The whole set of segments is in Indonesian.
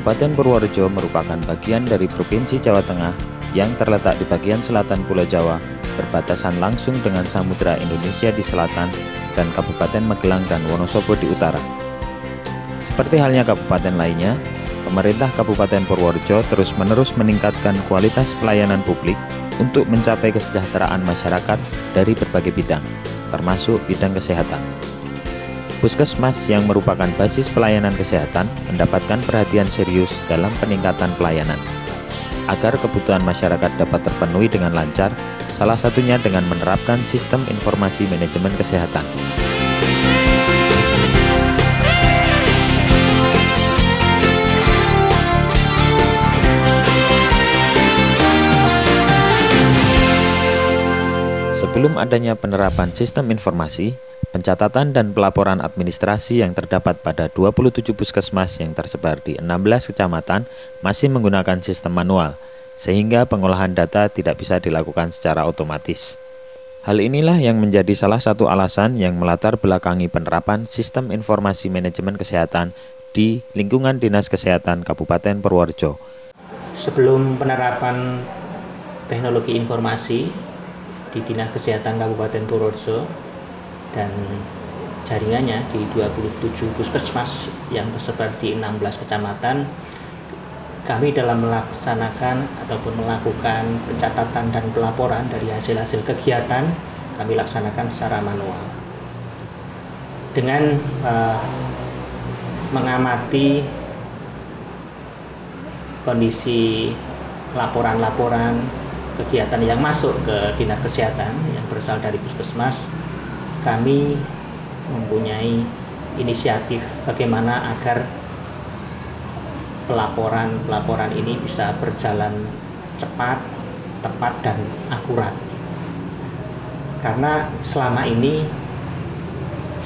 Kabupaten Purworejo merupakan bagian dari Provinsi Jawa Tengah yang terletak di bagian selatan Pulau Jawa, berbatasan langsung dengan Samudra Indonesia di selatan dan Kabupaten Magelang dan Wonosobo di utara. Seperti halnya kabupaten lainnya, pemerintah Kabupaten Purworejo terus-menerus meningkatkan kualitas pelayanan publik untuk mencapai kesejahteraan masyarakat dari berbagai bidang, termasuk bidang kesehatan. Puskesmas yang merupakan basis pelayanan kesehatan mendapatkan perhatian serius dalam peningkatan pelayanan. Agar kebutuhan masyarakat dapat terpenuhi dengan lancar, salah satunya dengan menerapkan sistem informasi manajemen kesehatan. Sebelum adanya penerapan sistem informasi, pencatatan dan pelaporan administrasi yang terdapat pada 27 puskesmas yang tersebar di 16 kecamatan masih menggunakan sistem manual, sehingga pengolahan data tidak bisa dilakukan secara otomatis. Hal inilah yang menjadi salah satu alasan yang melatar belakangi penerapan sistem informasi manajemen kesehatan di lingkungan Dinas Kesehatan Kabupaten Purworejo. Sebelum penerapan teknologi informasi di Dinas Kesehatan Kabupaten Purworejo dan jaringannya di 27 puskesmas yang tersebar di 16 kecamatan, kami dalam melaksanakan ataupun melakukan pencatatan dan pelaporan dari hasil-hasil kegiatan kami laksanakan secara manual. Dengan mengamati kondisi laporan-laporan kegiatan yang masuk ke Dinas Kesehatan yang berasal dari puskesmas, kami mempunyai inisiatif bagaimana agar pelaporan ini bisa berjalan cepat, tepat, dan akurat. Karena selama ini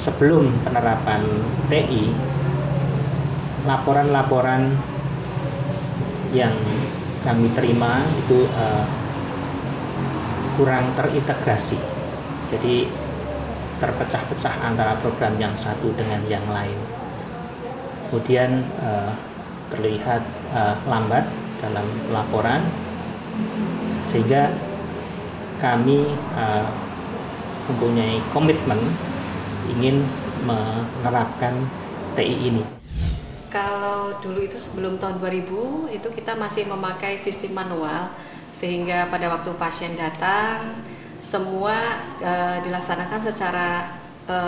sebelum penerapan TI, laporan-laporan yang kami terima itu kurang terintegrasi, jadi terpecah-pecah antara program yang satu dengan yang lain. Kemudian terlihat lambat dalam laporan, sehingga kami mempunyai komitmen ingin menerapkan TI ini. Kalau dulu itu sebelum tahun 2000 itu kita masih memakai sistem manual, sehingga pada waktu pasien datang semua dilaksanakan secara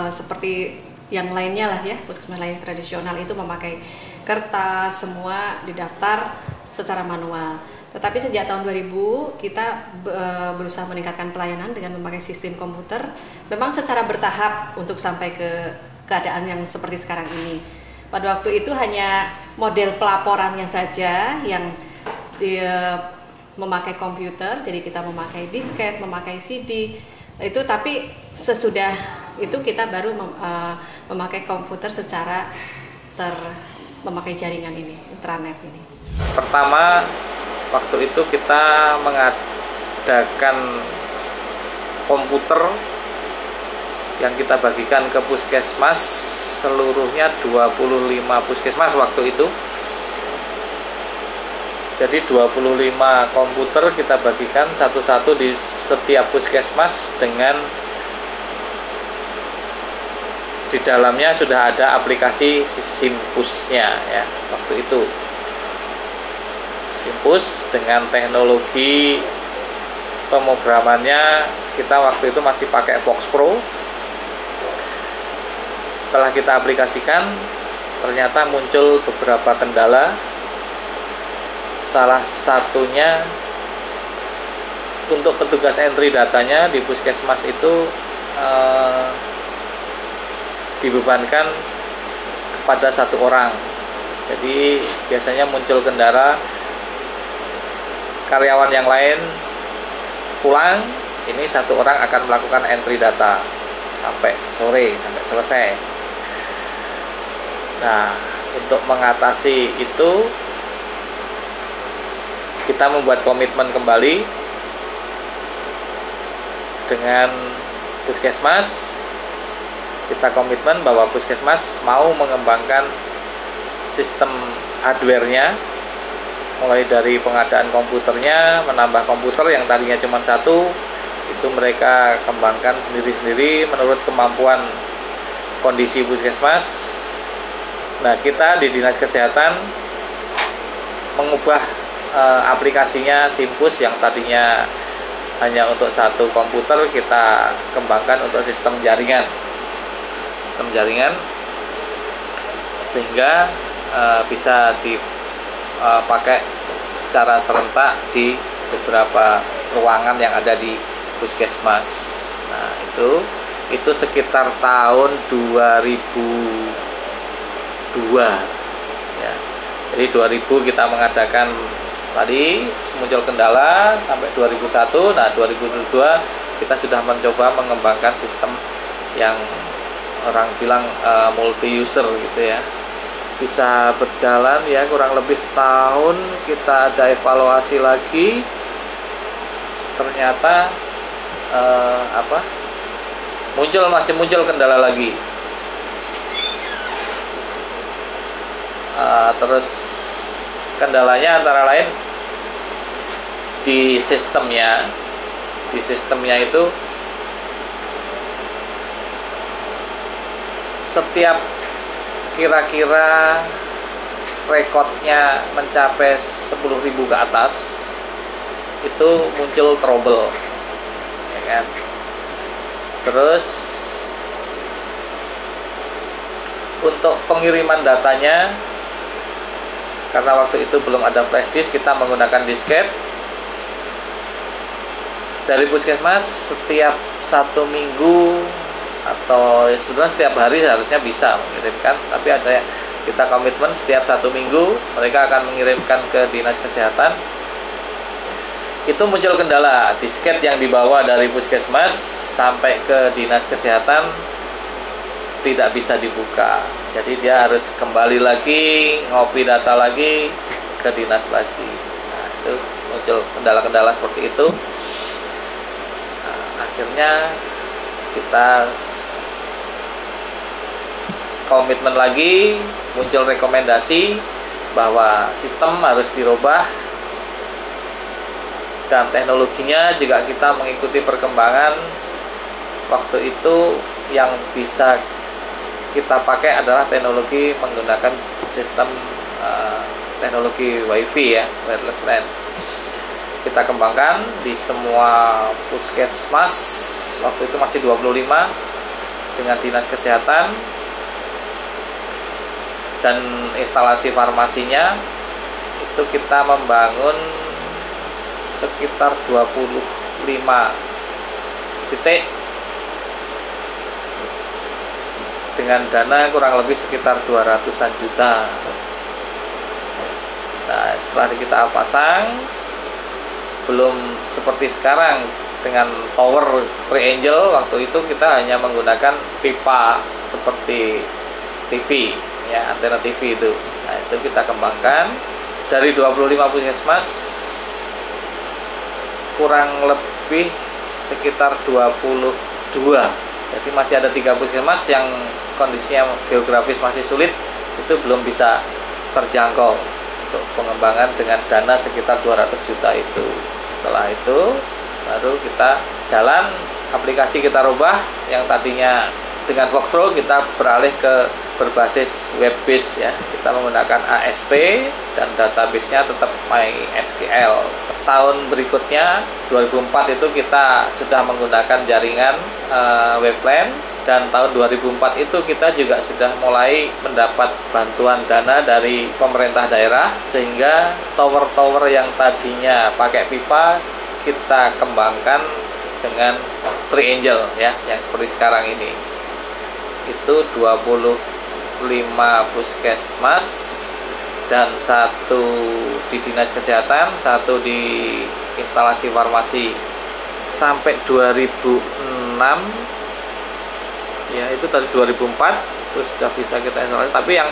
seperti yang lainnya lah ya, puskesmas lain tradisional itu memakai kertas, semua didaftar secara manual. Tetapi sejak tahun 2000 kita berusaha meningkatkan pelayanan dengan memakai sistem komputer, memang secara bertahap untuk sampai ke keadaan yang seperti sekarang ini. Pada waktu itu hanya model pelaporannya saja yang memakai komputer, jadi kita memakai disket, memakai CD, itu tapi sesudah itu kita baru memakai komputer secara memakai jaringan ini, intranet ini. Pertama, waktu itu kita mengadakan komputer yang kita bagikan ke puskesmas, seluruhnya 25 puskesmas waktu itu. Jadi 25 komputer kita bagikan satu-satu di setiap puskesmas, dengan di dalamnya sudah ada aplikasi Simpusnya ya waktu itu. Simpus dengan teknologi pemrogramannya kita waktu itu masih pakai Fox Pro. Setelah kita aplikasikan, ternyata muncul beberapa kendala. Salah satunya untuk petugas entry datanya di puskesmas itu dibebankan kepada satu orang. Jadi biasanya muncul kendala, karyawan yang lain pulang, ini satu orang akan melakukan entry data sampai sore, sampai selesai. Nah, untuk mengatasi itu kita membuat komitmen kembali dengan puskesmas. Kita komitmen bahwa puskesmas mau mengembangkan sistem hardware-nya, mulai dari pengadaan komputernya, menambah komputer yang tadinya cuma satu, itu mereka kembangkan sendiri-sendiri menurut kemampuan kondisi puskesmas. Nah, kita di Dinas Kesehatan mengubah aplikasinya Simpus yang tadinya hanya untuk satu komputer, kita kembangkan untuk sistem jaringan. Sehingga bisa dipakai secara serentak di beberapa ruangan yang ada di puskesmas. Nah, itu sekitar tahun 2002 ya. Jadi 2000 kita mengadakan, tadi muncul kendala sampai 2001. Nah, 2002 kita sudah mencoba mengembangkan sistem yang orang bilang multi user gitu ya. Bisa berjalan ya kurang lebih setahun, kita ada evaluasi lagi. Ternyata masih muncul kendala lagi. Terus kendalanya antara lain di sistemnya itu setiap kira-kira rekodnya mencapai 10.000 ke atas itu muncul trouble ya kan. Terus untuk pengiriman datanya, karena waktu itu belum ada flash disk, kita menggunakan disket. Dari puskesmas setiap 1 minggu atau ya sebetulnya setiap hari harusnya bisa mengirimkan, tapi ada yang kita komitmen setiap 1 minggu mereka akan mengirimkan ke Dinas Kesehatan. Itu muncul kendala, disket yang dibawa dari puskesmas sampai ke Dinas Kesehatan tidak bisa dibuka. Jadi dia harus kembali lagi, ngopi data lagi ke dinas lagi. Nah, itu muncul kendala-kendala seperti itu. Nah, akhirnya kita komitmen lagi, muncul rekomendasi bahwa sistem harus dirubah dan teknologinya juga kita mengikuti perkembangan. Waktu itu yang bisa kita pakai adalah teknologi menggunakan sistem teknologi WiFi ya, wireless LAN. Kita kembangkan di semua puskesmas, waktu itu masih 25 dengan Dinas Kesehatan, dan instalasi farmasinya itu kita membangun sekitar 25 titik dengan dana kurang lebih sekitar 200-an juta. Nah, setelah kita pasang, belum seperti sekarang dengan tower Triangle. Waktu itu kita hanya menggunakan pipa seperti TV ya, antena TV itu. Nah, itu kita kembangkan dari 25 puskesmas, kurang lebih sekitar 22. Jadi masih ada 3 puskesmas yang kondisinya geografis masih sulit, itu belum bisa terjangkau untuk pengembangan dengan dana sekitar 200 juta itu. Setelah itu baru kita jalan, aplikasi kita rubah, yang tadinya dengan workflow kita beralih ke berbasis web base ya. Kita menggunakan ASP dan database-nya tetap MySQL. Tahun berikutnya 2004 itu kita sudah menggunakan jaringan WLAN, dan tahun 2004 itu kita juga sudah mulai mendapat bantuan dana dari pemerintah daerah, sehingga tower-tower yang tadinya pakai pipa kita kembangkan dengan Triangle ya, yang seperti sekarang ini. Itu 25 puskesmas dan 1 di Dinas Kesehatan, 1 di instalasi farmasi. Sampai 2006 ya, itu tadi 2004 itu sudah bisa kita instalasi. Tapi yang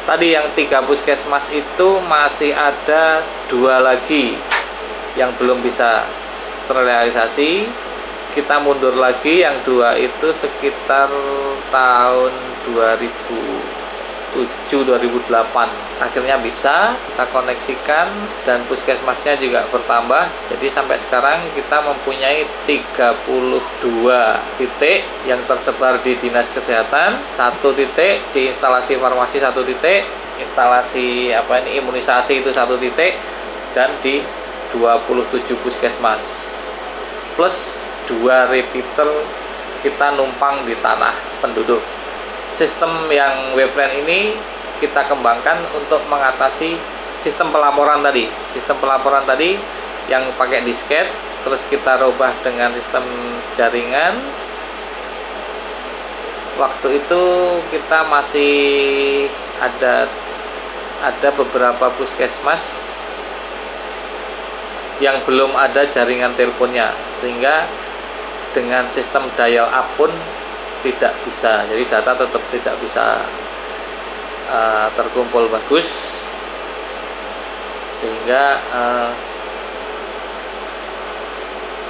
tadi yang 3 puskesmas itu masih ada 2 lagi yang belum bisa terrealisasi. Kita mundur lagi, yang 2 itu sekitar tahun 2015 2008 akhirnya bisa kita koneksikan dan puskesmasnya juga bertambah. Jadi sampai sekarang kita mempunyai 32 titik yang tersebar di Dinas Kesehatan, 1 titik di instalasi farmasi, 1 titik instalasi imunisasi itu 1 titik, dan di 27 puskesmas plus 2 repeater kita numpang di tanah penduduk. Sistem yang Wavefront ini kita kembangkan untuk mengatasi sistem pelaporan tadi. Sistem pelaporan tadi yang pakai disket, terus kita rubah dengan sistem jaringan. Waktu itu kita masih ada beberapa puskesmas yang belum ada jaringan teleponnya, sehingga dengan sistem dial up pun tidak bisa, jadi data tetap tidak bisa terkumpul bagus, sehingga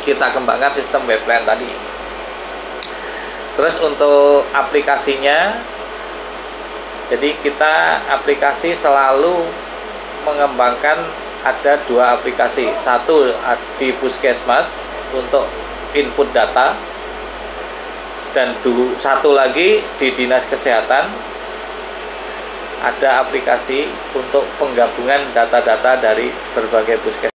kita kembangkan sistem Wavefront tadi. Terus untuk aplikasinya, jadi kita aplikasi selalu mengembangkan ada 2 aplikasi, 1 di puskesmas untuk input data, dan 1 lagi di Dinas Kesehatan ada aplikasi untuk penggabungan data-data dari berbagai puskesmas.